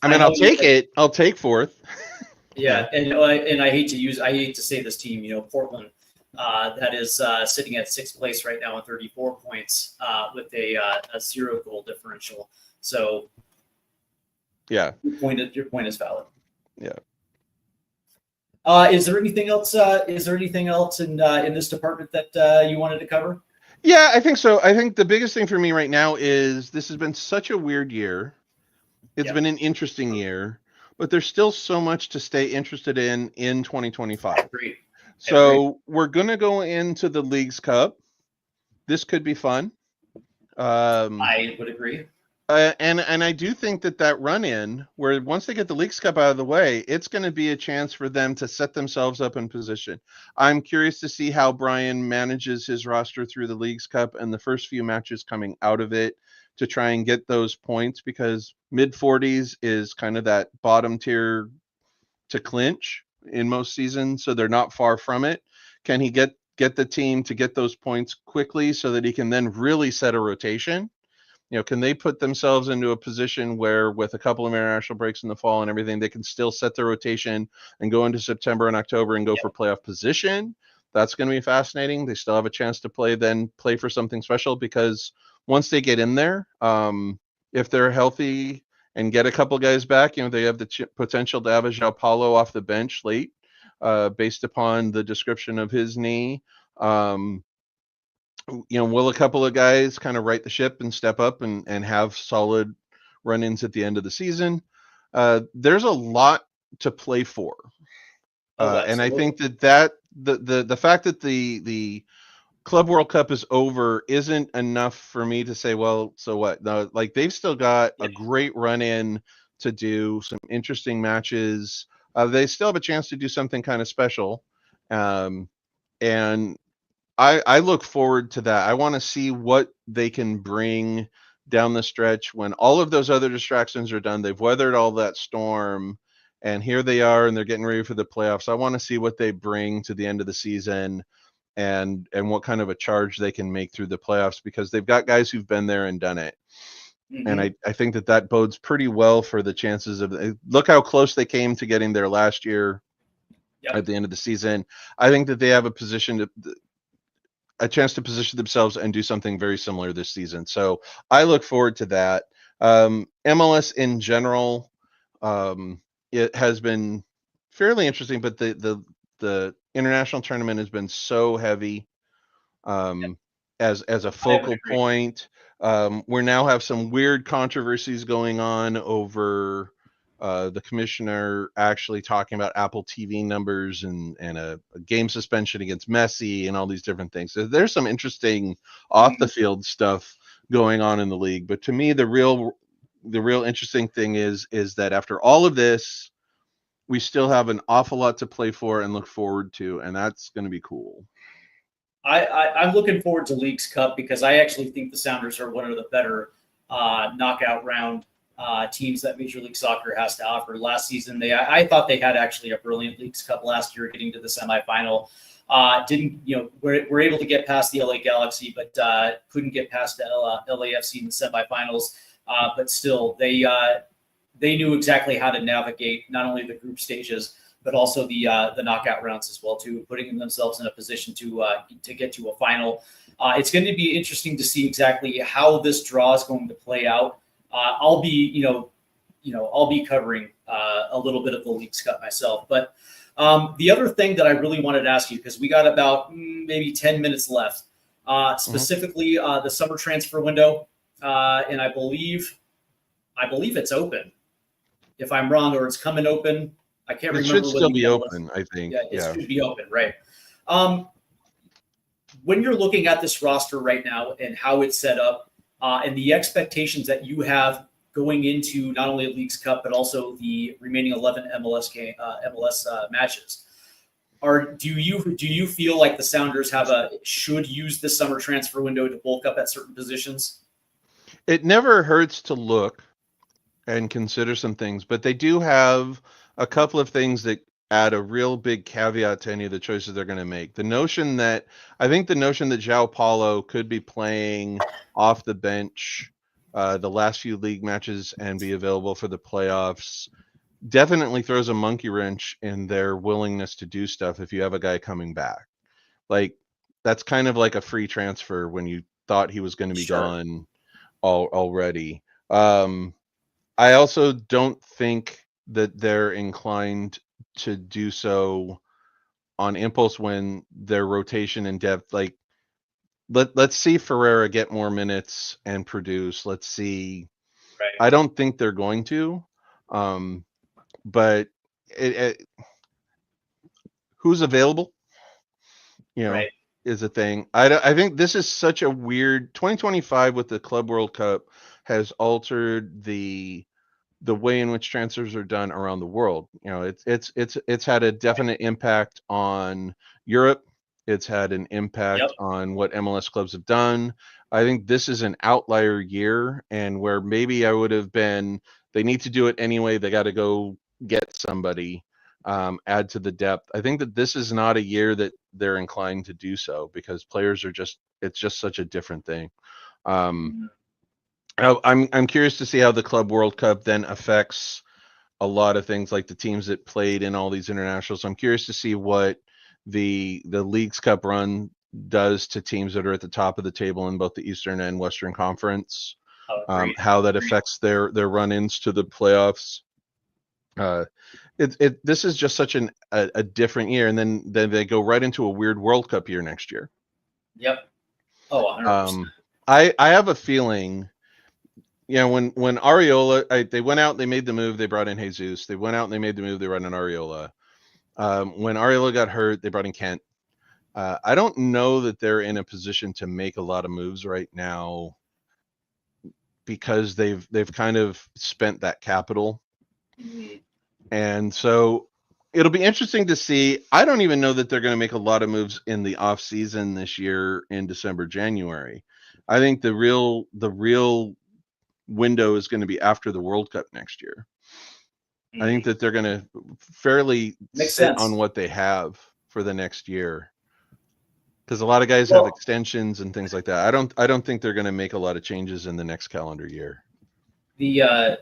I'll take it. I'll take fourth. Yeah, and I hate to say this team, Portland, that is sitting at 6th place right now on 34 points with a 0 goal differential. So, yeah, your point is valid. Yeah. Is there anything else? In this department that you wanted to cover? Yeah, I think so. I think the biggest thing for me right now is this has been such a weird year. It's been an interesting year, but there's still so much to stay interested in 2025. Agreed. So we're going to go into the Leagues Cup. This could be fun. I would agree. And I do think that run-in, where once they get the Leagues Cup out of the way, it's going to be a chance for them to set themselves up in position. I'm curious to see how Brian manages his roster through the Leagues Cup and the first few matches coming out of it to try and get those points, because mid-40s is kind of that bottom tier to clinch in most seasons, so they're not far from it. Can he get the team to get those points quickly so that he can then really set a rotation? Can they put themselves into a position where with a couple of international breaks in the fall and everything, they can still set their rotation and go into September and October and go for playoff position? That's going to be fascinating. They still have a chance to play for something special, because once they get in there, if they're healthy and get a couple guys back, they have the potential to have a João Paulo off the bench late, based upon the description of his knee. Will a couple of guys kind of right the ship and step up and have solid run-ins at the end of the season? There's a lot to play for. And I think that the fact that the Club World Cup is over isn't enough for me to say, well, so what? No, like, they've still got a great run-in to do, some interesting matches. They still have a chance to do something kind of special. And I look forward to that. I want to see what they can bring down the stretch when all of those other distractions are done. They've weathered all that storm, and here they are, and they're getting ready for the playoffs. I want to see what they bring to the end of the season and what kind of a charge they can make through the playoffs, because they've got guys who've been there and done it. Mm-hmm. And I think that bodes pretty well for the chances of look how close they came to getting there last year at the end of the season. I think that they have a chance to position themselves and do something very similar this season. So I look forward to that. MLS in general, it has been fairly interesting, but the international tournament has been so heavy as a focal point. We now have some weird controversies going on over the commissioner actually talking about Apple TV numbers and a game suspension against Messi and all these different things. So there's some interesting off the field stuff going on in the league. But to me, the real interesting thing is that after all of this, we still have an awful lot to play for and look forward to, and that's going to be cool. I'm looking forward to Leagues Cup because I actually think the Sounders are one of the better knockout round teams that Major League Soccer has to offer. Last season, I thought they had actually a brilliant Leagues Cup last year, getting to the semifinal. We're able to get past the LA Galaxy, but couldn't get past the LAFC in the semifinals. But still, they knew exactly how to navigate not only the group stages, but also the knockout rounds as well, too, putting themselves in a position to get to a final. It's going to be interesting to see exactly how this draw is going to play out. I'll be covering a little bit of the Leagues Cup myself. But the other thing that I really wanted to ask you, because we got about maybe 10 minutes left, specifically the summer transfer window, and I believe it's open. If I'm wrong, or it's coming open. I can't remember. It should still be open, I think. Yeah, it should be open, right? When you're looking at this roster right now and how it's set up, and the expectations that you have going into not only a Leagues Cup but also the remaining 11 MLS matches, do you feel like the Sounders should use the summer transfer window to bulk up at certain positions? It never hurts to look and consider some things, but they do have a couple of things that add a real big caveat to any of the choices they're going to make. The notion that João Paulo could be playing off the bench the last few league matches and be available for the playoffs definitely throws a monkey wrench in their willingness to do stuff if you have a guy coming back. Like, that's kind of like a free transfer when you thought he was going to be gone already. I also don't think that they're inclined to do so on impulse when their rotation and depth, like, let's see Ferreira get more minutes and produce. Let's see. Right. I don't think they're going to, but who's available, Right. is a thing. I think this is such a weird 2025 with the Club World Cup has altered the way in which transfers are done around the world. It's had a definite impact on Europe. It's had an impact on what MLS clubs have done. I think this is an outlier year, and where maybe I would have been, they need to do it anyway. They got to go get somebody, add to the depth. I think that this is not a year that they're inclined to do so because players are it's just such a different thing. I'm curious to see how the Club World Cup then affects a lot of things, like the teams that played in all these internationals. I'm curious to see what the Leagues Cup run does to teams that are at the top of the table in both the Eastern and Western Conference. How that affects their run-ins to the playoffs. This is just such a different year, and then they go right into a weird World Cup year next year. Yep. Oh, 100%. I have a feeling, when Arriola, they went out, they made the move, they brought in Jesus. They went out and they made the move, they brought in Arriola. When Arriola got hurt, they brought in Kent. I don't know that they're in a position to make a lot of moves right now because they've kind of spent that capital. And so it'll be interesting to see. I don't even know that they're going to make a lot of moves in the off season this year in December, January. I think the real window is going to be after the World Cup next year. I think that they're going to fairly sit on what they have for the next year, because a lot of guys have extensions and things like that. I don't think they're going to make a lot of changes in the next calendar year. The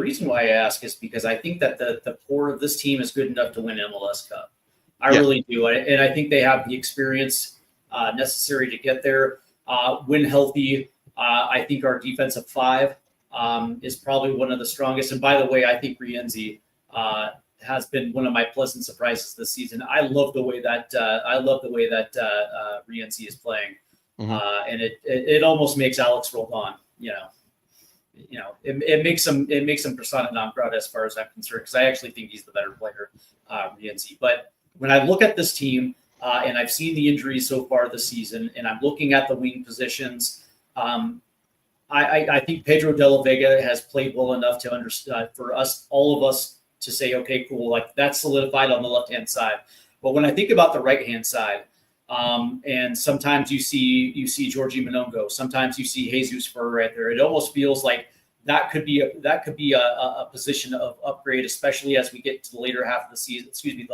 reason why I ask is because I think that the core of this team is good enough to win MLS Cup. I really do, and I think they have the experience necessary to get there. When healthy, I think our defensive five is probably one of the strongest. And by the way, I think Rienzi has been one of my pleasant surprises this season. I love the way that Rienzi is playing, and it almost makes Alex Roldan. It makes him persona non grata as far as I'm concerned, because I actually think he's the better player, Rienzi. But when I look at this team, and I've seen the injuries so far this season, and I'm looking at the wing positions, I think Pedro de la Vega has played well enough to understand for all of us to say, okay, cool, like that's solidified on the left-hand side. But when I think about the right-hand side, and sometimes you see Georgie Monongo, sometimes you see Jesus Fur right there. It almost feels like that could be a position of upgrade, especially as we get to the later half of the season. Excuse me,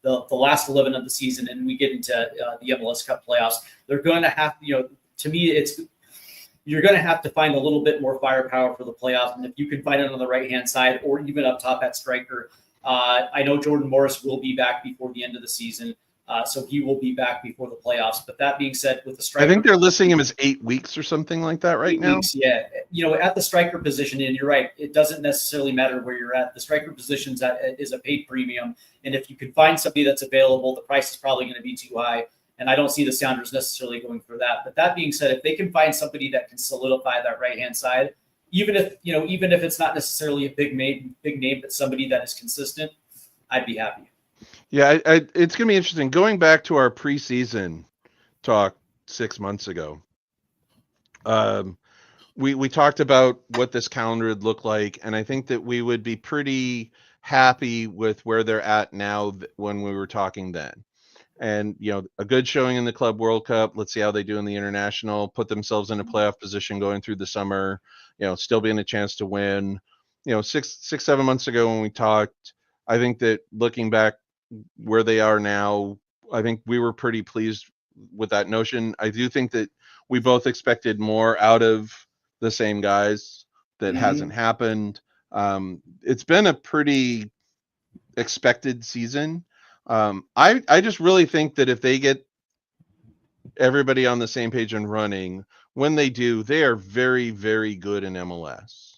the last 11 of the season, and we get into the MLS Cup playoffs. They're going to have, to me, you're going to have to find a little bit more firepower for the playoffs. And if you can find it on the right-hand side or even up top at striker, I know Jordan Morris will be back before the end of the season. So he will be back before the playoffs. But that being said, with the striker, I think they're listing him as 8 weeks or something like that right now. Weeks, yeah. At the striker position, and you're right, it doesn't necessarily matter where you're at. The striker position is a paid premium. And if you can find somebody that's available, the price is probably going to be too high. And I don't see the Sounders necessarily going for that. But that being said, if they can find somebody that can solidify that right-hand side, even if it's not necessarily a big name, but somebody that is consistent, I'd be happy. Yeah, it's going to be interesting. Going back to our preseason talk 6 months ago, we talked about what this calendar would look like, and I think that we would be pretty happy with where they're at now when we were talking then. And, a good showing in the Club World Cup. Let's see how they do in the International, put themselves in a playoff position going through the summer, still being a chance to win. 7 months ago when we talked, I think that looking back where they are now, I think we were pretty pleased with that notion. I do think that we both expected more out of the same guys. That hasn't happened. It's been a pretty expected season. I just really think that if they get everybody on the same page and running, when they do, they are very, very good in MLS.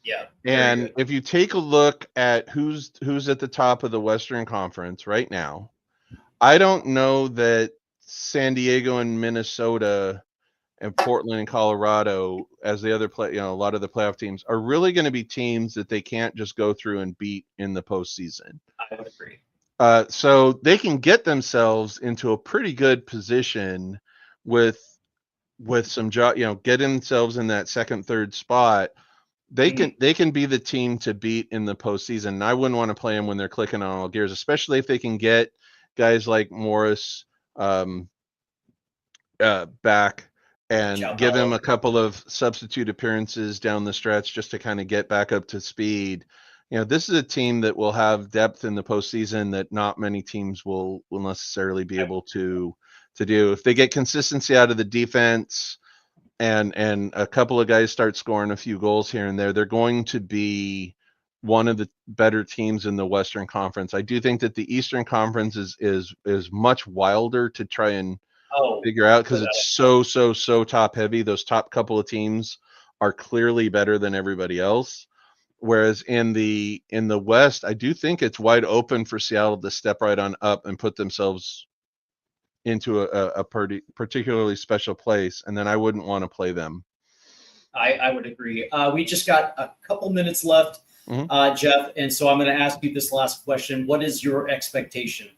Yeah. And if you take a look at who's at the top of the Western Conference right now, I don't know that San Diego and Minnesota and Portland and Colorado, as the other a lot of the playoff teams, are really going to be teams that they can't just go through and beat in the postseason. I would agree. So they can get themselves into a pretty good position with some get themselves in that second, third spot. They can be the team to beat in the postseason. And I wouldn't want to play them when they're clicking on all gears, especially if they can get guys like Morris back and give him a couple of substitute appearances down the stretch just to kind of get back up to speed. This is a team that will have depth in the postseason that not many teams will necessarily be able to do. If they get consistency out of the defense and a couple of guys start scoring a few goals here and there, they're going to be one of the better teams in the Western Conference. I do think that the Eastern Conference is much wilder to try and figure out because it's so top heavy. Those top couple of teams are clearly better than everybody else. Whereas in the West, I do think it's wide open for Seattle to step right on up and put themselves into a particularly special place, and then I wouldn't want to play them. I would agree. We just got a couple minutes left, Jeff, and so I'm going to ask you this last question. What is your expectation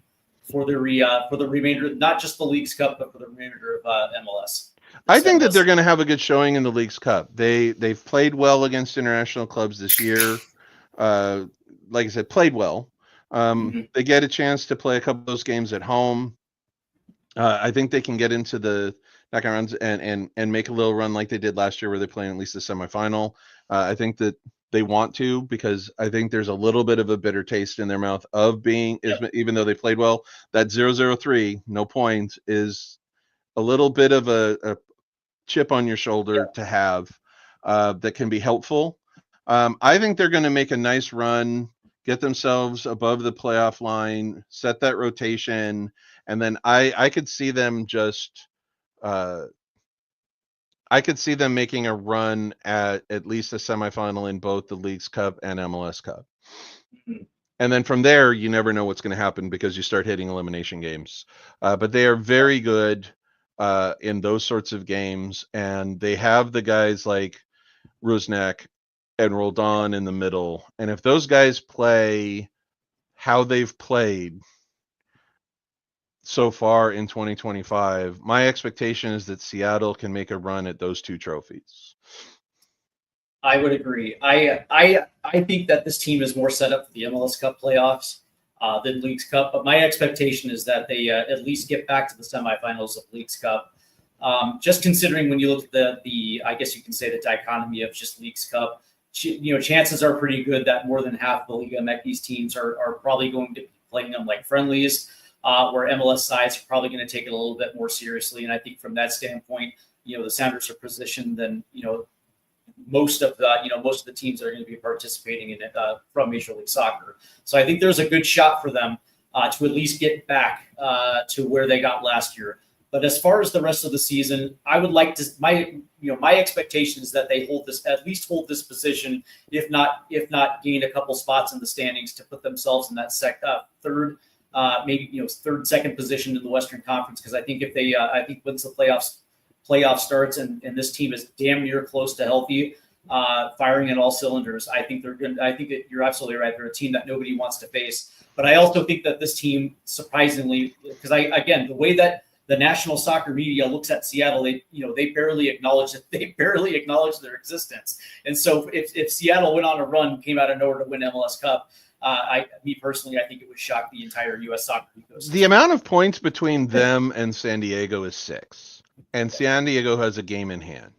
for the remainder, not just the Leagues Cup, but for the remainder of MLS? I think that they're going to have a good showing in the Leagues Cup. They've played well against international clubs this year. Like I said, played well. They get a chance to play a couple of those games at home. I think they can get into the knockout rounds and make a little run like they did last year, where they're playing at least the semifinal. I think that they want to, because I think there's a little bit of a bitter taste in their mouth of being, even though they played well, that 0-0-3, no points, is a little bit of a chip on your shoulder to have that can be helpful. I think they're going to make a nice run, get themselves above the playoff line, set that rotation, and then I could see them making a run at least a semifinal in both the Leagues Cup and MLS Cup. And then from there, you never know what's going to happen because you start hitting elimination games. But they are very good in those sorts of games, and they have the guys like Rusnak and Roldan in the middle. And if those guys play how they've played so far in 2025, my expectation is that Seattle can make a run at those two trophies. I would agree. I think that this team is more set up for the MLS Cup playoffs than Leagues Cup, but my expectation is that they at least get back to the semifinals of Leagues Cup. Just considering when you look at the I guess you can say the dichotomy of just Leagues Cup, chances are pretty good that more than half the Liga MX teams are probably going to be playing them like friendlies, where MLS sides are probably going to take it a little bit more seriously. And I think from that standpoint, the Sounders are positioned then, most of the teams that are going to be participating in it from Major League Soccer. So I think there's a good shot for them to at least get back to where they got last year. But as far as the rest of the season, I would like to my expectation is that they at least hold this position, if not gain a couple spots in the standings to put themselves in that third, second position in the Western Conference. Because I think if they once the playoff starts and this team is damn near close to healthy, firing at all cylinders, I think that you're absolutely right. They're a team that nobody wants to face. But I also think that this team, surprisingly, because the way that the national soccer media looks at Seattle, they barely acknowledge their existence. And so if Seattle went on a run, came out of nowhere to win MLS Cup, personally, I think it would shock the entire U.S. soccer ecosystem. The amount of points between them and San Diego is 6, and San Diego has a game in hand.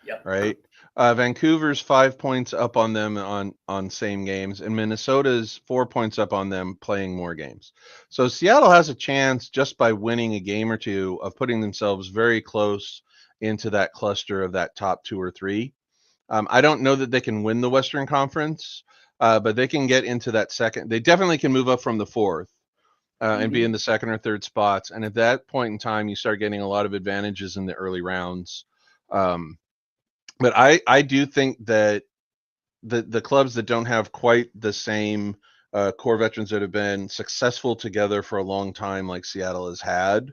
Yep. Right. Vancouver's 5 points up on them on same games, and Minnesota's 4 points up on them playing more games. So Seattle has a chance just by winning a game or two of putting themselves very close into that cluster of that top 2 or 3. I don't know that they can win the Western Conference, but they can get into that second. They definitely can move up from the 4th and be in the second or third spots. And at that point in time, you start getting a lot of advantages in the early rounds. But I do think that the clubs that don't have quite the same core veterans that have been successful together for a long time, like Seattle has had,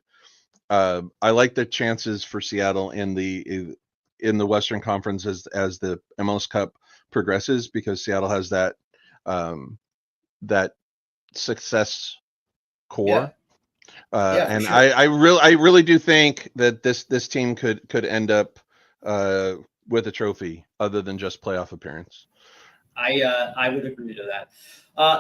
I like the chances for Seattle in the Western Conference as the MLS Cup progresses, because Seattle has that success core. And sure. I really do think that this team could end up with a trophy other than just playoff appearance. I would agree to that.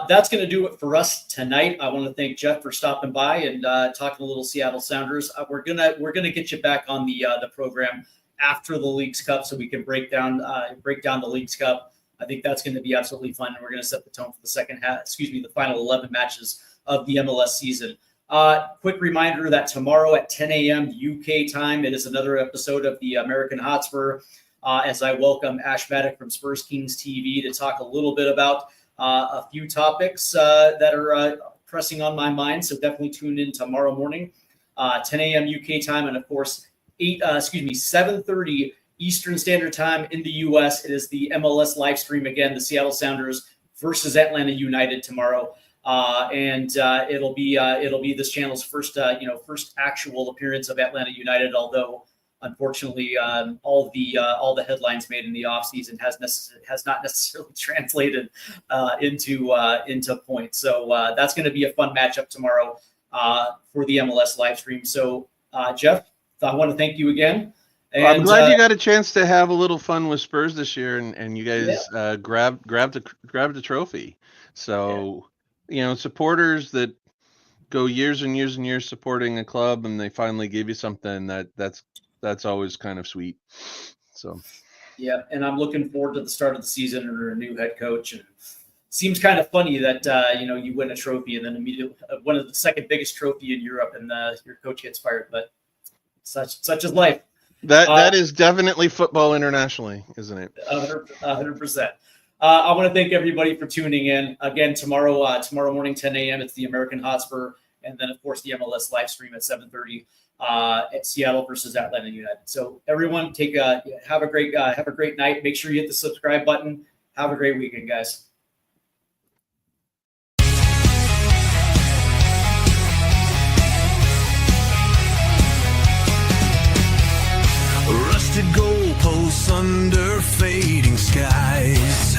That's going to do it for us tonight. I want to thank Jeff for stopping by and talking a little Seattle Sounders. We're gonna get you back on the program after the Leagues Cup so we can break down the Leagues Cup. I think that's going to be absolutely fun, and we're going to set the tone for the final 11 matches of the MLS season. Quick reminder that tomorrow at 10 a.m. UK time, it is another episode of the American Hotspur, as I welcome Ash Maddock from Spurs Kings TV to talk a little bit about a few topics that are pressing on my mind. So definitely tune in tomorrow morning, 10 a.m. UK time, and of course 7:30 Eastern Standard Time in the U.S. It is the MLS live stream again, the Seattle Sounders versus Atlanta United tomorrow. And it'll be this channel's first actual appearance of Atlanta United. Although, unfortunately, all the headlines made in the offseason has not necessarily translated into points. So that's going to be a fun matchup tomorrow for the MLS live stream. So, Jeff, I want to thank you again. And, I'm glad you got a chance to have a little fun with Spurs this year, and you guys grabbed a trophy. So. Yeah. Supporters that go years and years and years supporting a club, and they finally give you something that's always kind of sweet. So, yeah, and I'm looking forward to the start of the season under a new head coach. And seems kind of funny that you win a trophy and then immediately one of the second biggest trophy in Europe, and your coach gets fired. But such is life. That is definitely football internationally, isn't it? 100%. I want to thank everybody for tuning in. Again, tomorrow morning, 10 a.m., it's the American Hotspur, and then, of course, the MLS live stream at 7:30 at Seattle versus Atlanta United. So, everyone, have a great night. Make sure you hit the subscribe button. Have a great weekend, guys. Rusted goalposts under fading skies.